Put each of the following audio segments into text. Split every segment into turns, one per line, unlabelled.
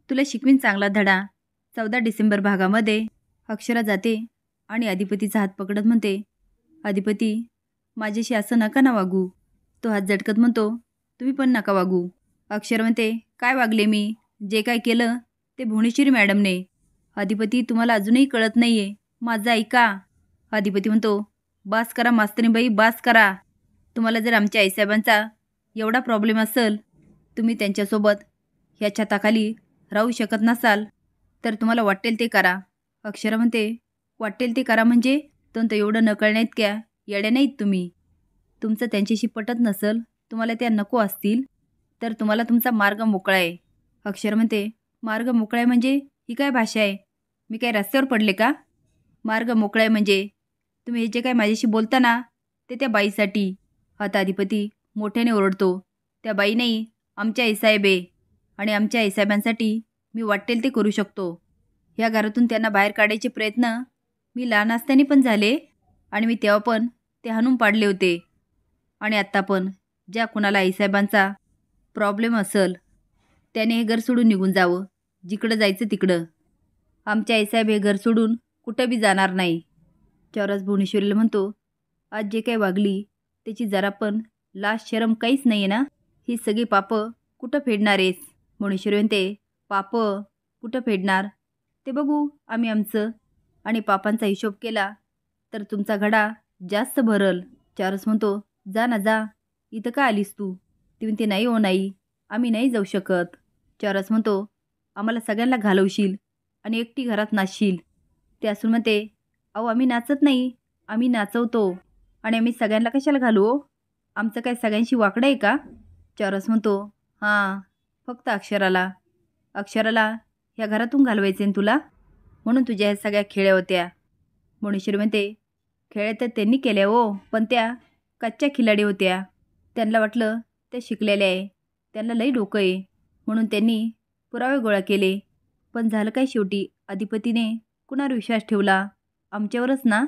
तुला शिकवीन चांगला धडा. 14 डिसेंबर भागामध्ये अक्षरा जाते आणि अधिपतीचा हात पकडत म्हणते, अधिपती माझ्याशी असं नका ना वागू. तो हात झटकत म्हणतो, तुम्ही पण नका वागू. अक्षर म्हणते, काय वागले मी? जे काय केलं ते भुवनेश्वरी मॅडमने. अधिपती तुम्हाला अजूनही कळत नाहीये, माझं ऐका. अधिपती म्हणतो, बास करा मास्तरीबाई, बास करा. तुम्हाला जर आमच्या आईसाहेबांचा एवढा प्रॉब्लेम असेल, तुम्ही त्यांच्यासोबत ह्या छताखाली राहू शकत नसाल, तर तुम्हाला वाटेल ते करा. अक्षरा म्हणते, वाटेल ते करा म्हणजे? तर एवढं न कळण्यात क्या येड्या नाहीत तुम्ही? तुमचं त्यांच्याशी पटत नसेल, तुम्हाला त्या नको असतील, तर तुम्हाला तुमचा मार्ग मोकळा आहे. अक्षर म्हणते, मार्ग मोकळा आहे म्हणजे ही काय भाषा आहे? मी काय रस्त्यावर पडले का? मार्ग मोकळा आहे म्हणजे तुम्ही हे जे काय माझ्याशी बोलता ना, ते त्या बाईसाठी. आता अधिपती मोठ्याने ओरडतो, त्या बाई नाही, आमच्या आईसाहेब आहे आणि आमच्या आईसाहेबांसाठी मी वाटेल ते करू शकतो. ह्या घरातून त्यांना बाहेर काढायचे प्रयत्न मी लहान असताना पण झाले आणि मी तेव्हा पण ते हाणून पाडले होते. आणि आत्ता पण ज्या कुणाला आईसाहेबांचा प्रॉब्लेम असेल त्याने हे घर सोडून निघून जावं, जिकडं जायचं तिकडं. आमच्या आईसाहेब हे घर सोडून कुठं बी जाणार नाही. चौरस भुवनेश्वरीला म्हणतो, आज जे काही वागली त्याची जरा पण लाज शरम काहीच नाही आहे ना? ही सगळी पापं कुठं फेडणार आहेस? भुवनेश्वरी म्हणते, पापं कुठं फेडणार ते बघू आम्ही आमचं. आणि पापांचा हिशोब केला तर तुमचा घडा जास्त भरल. चौरस म्हणतो, जा ना जा, इथं का आलीस तू? ती म्हणते, नाही हो नाही, आम्ही नाही जाऊ शकत. चौरस म्हणतो, आम्हाला सगळ्यांना घालवशील आणि एकटी घरात नाचशील. ते असून म्हणते, अहो आम्ही नाचत नाही, आम्ही नाचवतो आणि आम्ही सगळ्यांना कशाला घालू हो? आमचं काय सगळ्यांशी वाकडं आहे का? चौरस म्हणतो, हां, फक्त अक्षराला ह्या घरातून घालवायचे ना तुला, म्हणून तुझ्या ह्या सगळ्या खेळ्या होत्या. भुवनेश्वरी म्हणते, खेळ्या तर त्यांनी केल्या हो, पण त्या कच्च्या खिलाडी होत्या. त्यांना वाटलं त्या शिकलेल्या आहे, त्यांना लई डोकं आहे, म्हणून त्यांनी पुरावे गोळा केले. पण झालं काय शेवटी? अधिपतीने कुणावर विश्वास ठेवला? आमच्यावरच ना.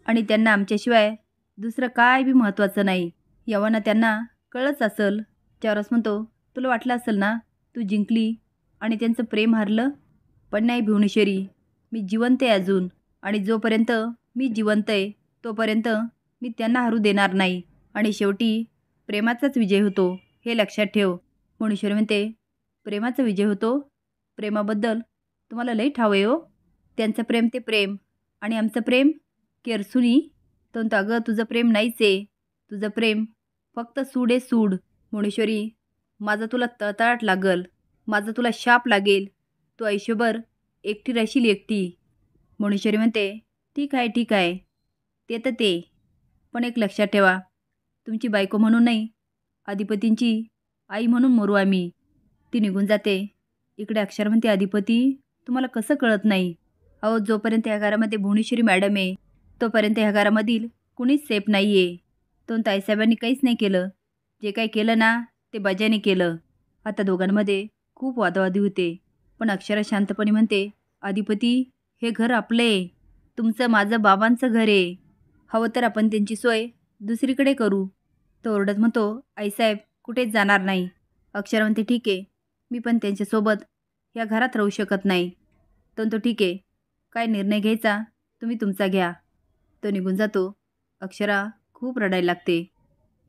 आणि त्यांना आमच्याशिवाय दुसरं काय बी महत्त्वाचं नाही, यावं त्यांना कळलंच असेल. चौरस म्हणतो, तुला वाटलं असेल ना तू जिंकली आणि त्यांचं प्रेम हारलं, पण नाही भुवनेश्वरी, मी जिवंत आहे अजून. आणि जोपर्यंत मी जिवंत आहे तोपर्यंत मी त्यांना हरू देणार नाही. आणि शेवटी प्रेमाचाच विजय होतो, हे लक्षात ठेव. भुवनेश्वरी म्हणते, प्रेमाचा विजय होतो? प्रेमाबद्दल तुम्हाला लई ठाव आहे हो. त्यांचं प्रेम ते प्रेम आणि आमचं प्रेम केरसुनी. तर अगं तुझं प्रेम नाहीच आहे, तुझं प्रेम फक्त सूड आहे सूड. भुवनेश्वरी, माझा तुला तळतळाट लागल, माझा तुला शाप लागेल, तू आयुष्यभर एकटी राहशील एकटी. भुवनेश्वरी म्हणते, ठीक आहे ठीक आहे, ते तर ते, पण एक लक्षात ठेवा, तुमची बायको म्हणून नाही, अधिपतींची आई म्हणून मरू आम्ही. ती निघून जाते. इकडे अक्षर म्हणते, अधिपती तुम्हाला कसं कळत नाही? अहो जोपर्यंत ह्या घरामध्ये भुवनेश्वरी मॅडम आहे तोपर्यंत ह्या घरामधील कुणीच सेफ नाही आहे. तो ताईसाहेबांनी काहीच नाही केलं, जे काही केलं ना ते बजाने केलं. आता दोघांमध्ये खूप वादावादी होते, पण अक्षरा शांतपणे म्हणते, अधिपती हे घर आपलं आहे, तुमचं माझं बाबांचं घर आहे, हवं तर आपण त्यांची सोय दुसरीकडे करू. तो ओरडत म्हणतो, आईसाहेब कुठेच जाणार नाही. अक्षरा म्हणते, ठीक आहे, मी पण त्यांच्यासोबत या घरात राहू शकत नाही. तो ठीक आहे, काय निर्णय घ्यायचा तुम्ही तुमचा घ्या. तो निघून जातो. अक्षरा खूप रडायला लागते.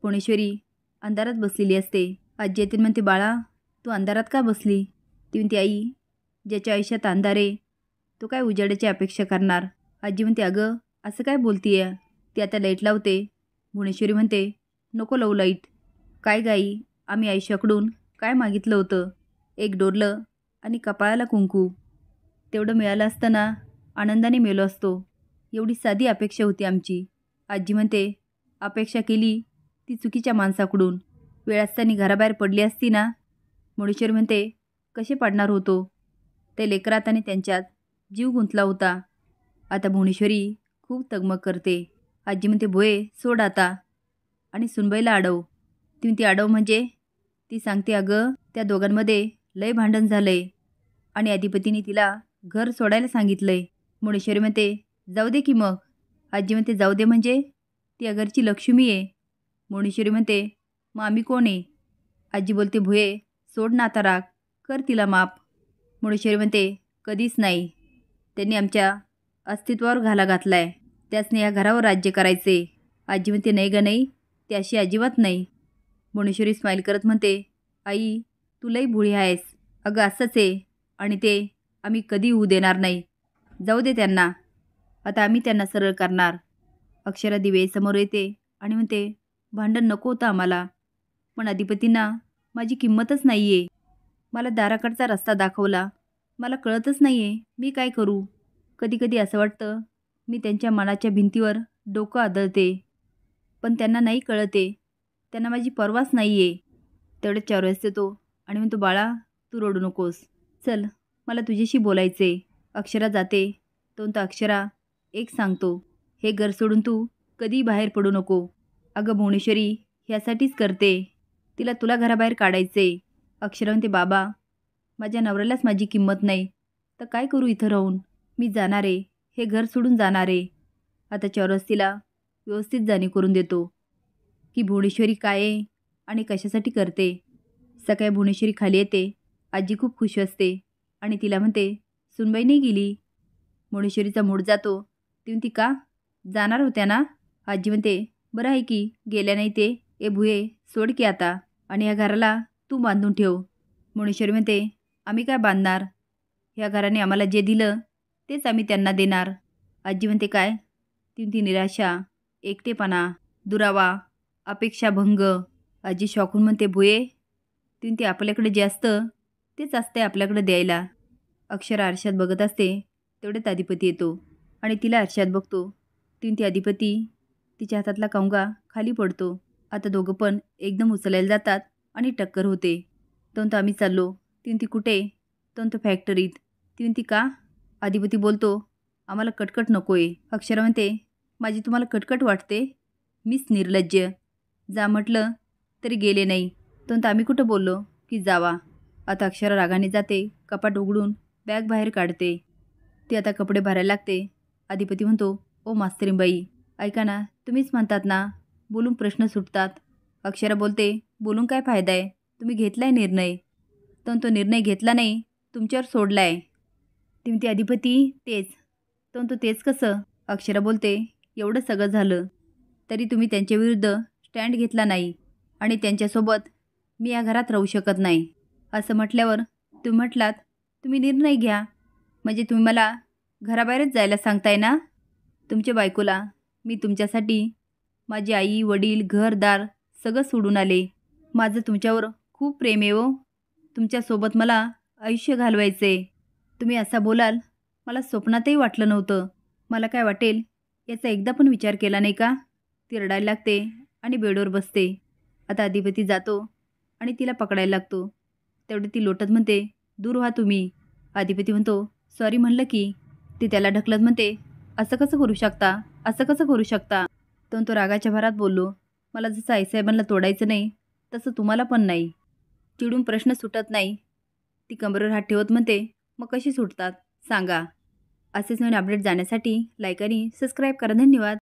भुवनेश्वरी अंधारात बसलेली असते. आजी येतील म्हणते, बाळा तू अंधारात का बसली? ती म्हणते, आई ज्याच्या आयुष्यात अंधार आहे तो काय उजेडाची अपेक्षा करणार? आजी म्हणते, अगं असं काय बोलतीये? ती आता लाईट लावते. भुवनेश्वरी म्हणते, नको लावू लाईट. काय गाई, आम्ही आयुष्याकडून काय मागितलं होतं? एक डोरलं आणि कपाळाला कुंकू, तेवढं मिळालं असतं ना आनंदाने मेलो असतो. एवढी साधी अपेक्षा होती आमची. आजी म्हणते, अपेक्षा केली ती चुकीच्या माणसाकडून. वेळ असताना घराबाहेर पडली असती ना. भुवनेश्वरी म्हणते, कसे पडणार होतो? ते लेकरात आणि त्यांच्यात जीव गुंतला होता. आता भुवनेश्वरी खूप तगमग करते. आजी म्हणते, भोये सोड आता आणि सुनबाईला अडव. ती म्हणते, अडव म्हणजे? ती सांगते, अगं त्या दोघांमध्ये लय भांडण झालंय आणि अधिपतीने तिला घर सोडायला सांगितलंय. भुवनेश्वरी म्हणते, जाऊ दे की मग. आजी म्हणते, जाऊ दे म्हणजे? ती अगरची लक्ष्मी आहे. भुवनेश्वरी म्हणते, मग आम्ही कोण आहे? आजी बोलते, भुये सोड ना आता राग, कर तिला माफ. मुडेश्वरी म्हणते, कधीच नाही. त्यांनी आमच्या अस्तित्वावर घाला घातलाय. त्याचने या घरावर राज्य करायचे. आजी म्हणते, नाही ग नाही, ती अशी अजिबात नाही. मुडेश्वरी स्माईल करत म्हणते, आई तू लई भोळी आहेस. अगं असंच आहे, आणि ते आम्ही कधी होऊ देणार नाही. जाऊ दे त्यांना, आता आम्ही त्यांना सरळ करणार. अक्षरा दिवेसमोर येते आणि म्हणते, भांडण नको होतं आम्हाला, पण अधिपतींना माझी किंमतच नाही आहे. मला दाराकडचा रस्ता दाखवला. मला कळतच नाही आहे मी काय करू. कधी कधी असं वाटतं मी त्यांच्या मनाच्या भिंतीवर डोकं आदळते, पण त्यांना नाही कळते. त्यांना माझी पर्वाच नाही आहे. तेवढ्यात चारुहास येतो आणि म्हणतो, बाळा तू रडू नकोस, चल मला तुझ्याशी बोलायचे. अक्षरा जाते. तो अक्षरा एक सांगतो, हे घर सोडून तू कधी बाहेर पडू नको. अगं भुवनेश्वरी ह्यासाठीच करते, तिला तुला घराबाहेर काढायचे. अक्षरा म्हणते, बाबा माझ्या नवऱ्यालाच माझी किंमत नाही, तर काय करू इथं राहून. मी जाणार आहे, हे घर सोडून जाणार आहे. आता चारुहास तिला व्यवस्थित जाणीव करून देतो की भुवनेश्वरी काय आहे आणि कशासाठी करते. सकाळी भुवनेश्वरी खाली येते. आजी खूप खुश असते आणि तिला म्हणते, सुनबाई नाही गेली. भुवनेश्वरीचा मूड जातो. ती म्हणते, का जाणार होत्या ना. आजी म्हणते, बरं आहे की गेल्या नाही ते. ए भुये सोड की आता, आणि ह्या घराला तू बांधून ठेव. भुवनेश्वरी म्हणते, आम्ही काय बांधणार, ह्या घराने आम्हाला जे दिलं तेच आम्ही त्यांना देणार. आजी म्हणते, काय. ती निराशा, एकटेपणा, दुरावा, अपेक्षाभंग. आजी शॉकून म्हणते, भुये ती आपल्याकडे जे असतं तेच असते आपल्याकडे द्यायला. अक्षरा आरशात बघत असते. तेवढ्यात अधिपती येतो आणि तिला आरशात बघतो. ती अधिपती तिच्या हातातला कंगा खाली पडतो. आता दोघं पण एकदम उचलायला जातात आणि टक्कर होते. तो आम्ही चाललो. ती कुठे. तो फॅक्टरीत. ती का. अधिपती बोलतो, आम्हाला कटकट नको आहे. अक्षरा म्हणते, माझी तुम्हाला कटकट वाटते. मीच निर्लज्ज. जा म्हटलं तरी गेले नाही. आम्ही कुठं बोललो की जावा. आता अक्षरा रागाने जाते. कपाट उघडून बॅग बाहेर काढते. ती आता कपडे भरायला लागते. अधिपती म्हणतो, ओ मास्तरीबाई ऐका ना, तुम्हीच म्हणतात ना बोलून प्रश्न सुटतात. अक्षरा बोलते, बोलून काय फायदा आहे, तुम्ही घेतलाय निर्णय. तो निर्णय घेतला नाही, तुमच्यावर सोडलाय. ती अधिपती तेच. तो तेच कसं. अक्षरा बोलते, एवढं सगळं झालं तरी तुम्ही त्यांच्याविरुद्ध स्टँड घेतला नाही, आणि त्यांच्यासोबत मी या घरात राहू शकत नाही असं म्हटल्यावर तुम्ही म्हटलात तुम्ही निर्णय घ्या. म्हणजे तुम्ही मला घराबाहेरच जायला सांगताय ना. तुमच्या बायकोला मी तुमच्यासाठी माझी आई वडील घरदार सगळं सोडून आले. माझं तुमच्यावर खूप प्रेम आहे हो. तुमच्यासोबत मला आयुष्य घालवायचे. तुम्ही असा बोलाल मला स्वप्नातही वाटलं नव्हतं. मला काय वाटेल याचा एकदा पण विचार केला नाही का. ती रडायला लागते आणि बेडवर बसते. आता अधिपती जातो आणि तिला पकडायला लागतो. तेवढे ती लोटत म्हणते, दूर व्हा तुम्ही. अधिपती म्हणतो, सॉरी म्हणलं की. ती त्याला ढकलत म्हणते, असं कसं करू शकता, असं कसं करू शकता. तो रागाच्या भरात बोललो, मला जसं आईसाहेबांना तोडायचं नाही तसं तुम्हाला पण नाही. चिडून प्रश्न सुटत नाही. ती कमरेवर हात ठेवत म्हणते, मग कशी सुटतात सांगा. असेच नवीन अपडेट जाण्यासाठी लाईक आणि सबस्क्राईब करा. धन्यवाद.